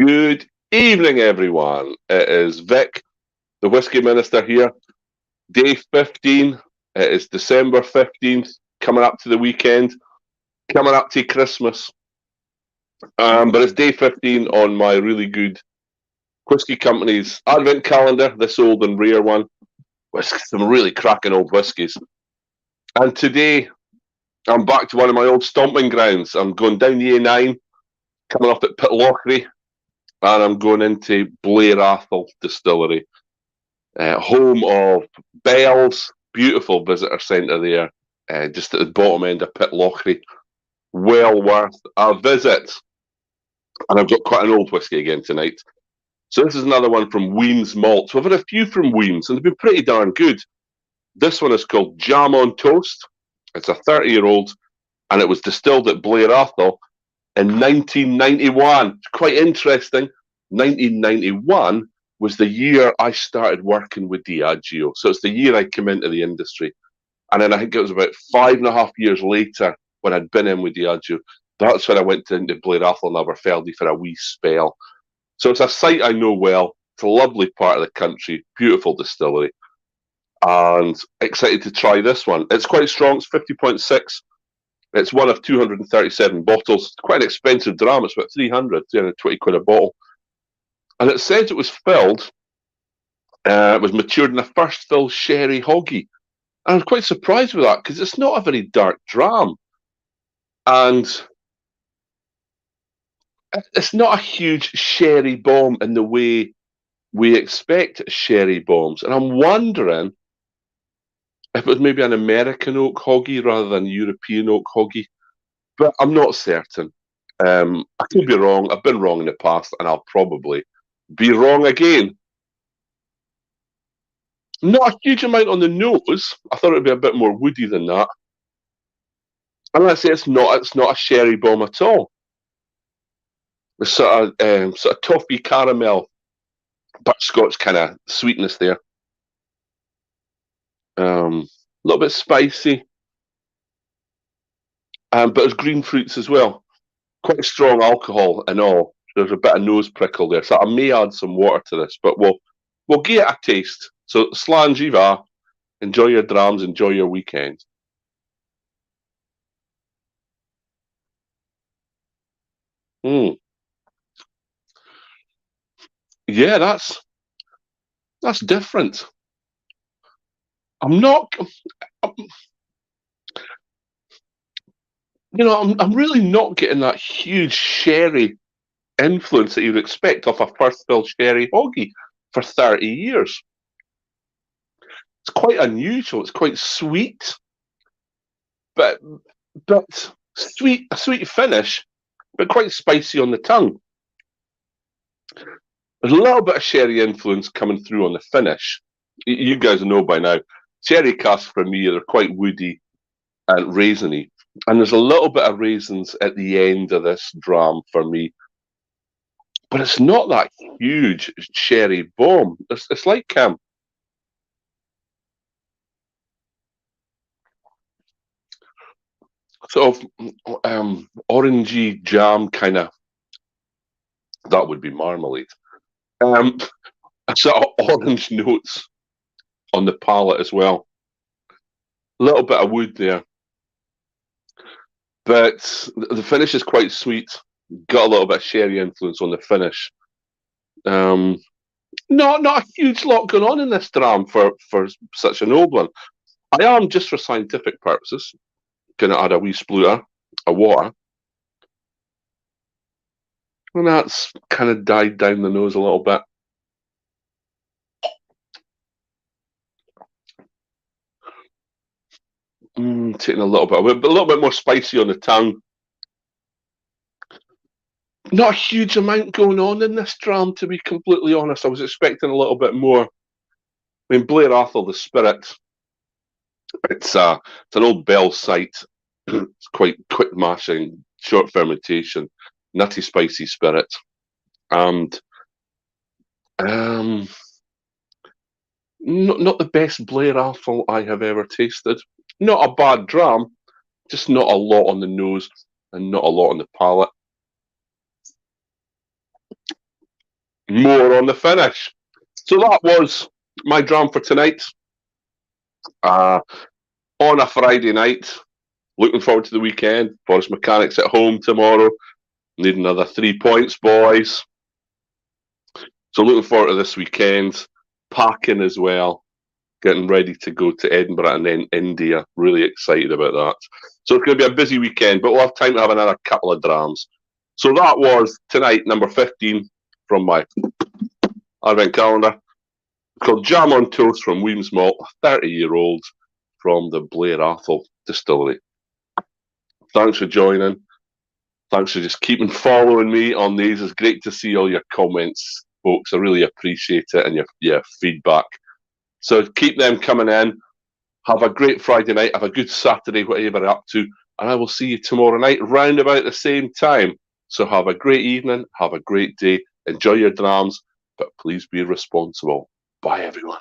Good evening, everyone. It is Vic, the Whiskey Minister here. Day 15. It is December 15th, coming up to the weekend, coming up to Christmas. But it's day 15 on my really good Whiskey Company's Advent calendar, this old and rare one, with some really cracking old whiskies. And today, I'm back to one of my old stomping grounds. I'm going down the A9, coming up at Pitlochry, and I'm going into Blair Athol Distillery, home of Bell's, beautiful visitor centre there, just at the bottom end of Pitlochry. Well worth a visit. And I've got quite an old whisky again tonight. So this is another one from Ween's Malt. So I've had a few from Ween's, and they've been pretty darn good. This one is called Jam on Toast. It's a 30-year-old, and it was distilled at Blair Athol in 1991. It's quite interesting. 1991 was the year I started working with Diageo. So it's the year I came into the industry. And then I think it was about 5.5 years later when I'd been in with Diageo. That's when I went into Blair Athol and Aberfeldy for a wee spell. So it's a site I know well. It's a lovely part of the country, beautiful distillery. And excited to try this one. It's quite strong. It's 50.6. It's one of 237 bottles. It's quite an expensive dram. It's about 320 quid a bottle. And it says it was filled, it was matured in a first fill sherry hoggy. And I was quite surprised with that because it's not a very dark dram. And it's not a huge sherry bomb in the way we expect sherry bombs. And I'm wondering if it was maybe an American oak hoggy rather than European oak hoggy. But I'm not certain. I could be wrong. I've been wrong in the past, and I'll probably be wrong again. Not a huge amount on the nose. I thought it would be a bit more woody than that. And let's say it's not a sherry bomb at all. The sort of toffee caramel, butterscotch kind of sweetness there. A little bit spicy, but there's green fruits as well. Quite strong alcohol and all. There's a bit of nose prickle there, so I may add some water to this, but we'll give it a taste. So slán va, enjoy your drams, enjoy your weekend. Yeah, that's different. I'm really not getting that huge sherry influence that you'd expect off a first fill sherry hoggy for 30 years. It's quite unusual. It's quite sweet, but sweet, a sweet finish, but quite spicy on the tongue. There's a little bit of sherry influence coming through on the finish. You guys know by now, sherry casks for me, they're quite woody and raisiny. And there's a little bit of raisins at the end of this dram for me. But it's not that huge sherry bomb. It's like sort of orangey jam kind of. That would be marmalade. Sort of orange notes on the palate as well. A little bit of wood there. But the finish is quite sweet. Got a little bit of sherry influence on the finish. Not a huge lot going on in this dram for such an old one. I am, just for scientific purposes, going to add a wee spluter of water. And that's kind of died down the nose a little bit. Taking a little bit more spicy on the tongue. Not a huge amount going on in this dram, to be completely honest. I was expecting a little bit more. I mean, Blair Athol, the spirit, it's an old Bell site. It's quite quick mashing, short fermentation, nutty, spicy spirit. And not the best Blair Athol I have ever tasted. Not a bad dram, just not a lot on the nose and not a lot on the palate. more on the finish. So that was my dram for tonight. On a Friday night. Looking forward to the weekend. Forest Mechanics at home tomorrow. Need another 3 points, boys. So looking forward to this weekend. Packing as well. Getting ready to go to Edinburgh and then India. Really excited about that. So it's going to be a busy weekend, but we'll have time to have another couple of drams. So that was tonight, number 15 from my Advent calendar. It's called Jam on Toast from Weems Malt, a 30-year-old from the Blair Athol distillery. Thanks for joining. Thanks for just keeping following me on these. It's great to see all your comments, folks. I really appreciate it and your feedback. So keep them coming in. Have a great Friday night. Have a good Saturday, whatever you're up to. And I will see you tomorrow night, round about the same time. So have a great evening. Have a great day. Enjoy your drams, but please be responsible. Bye, everyone.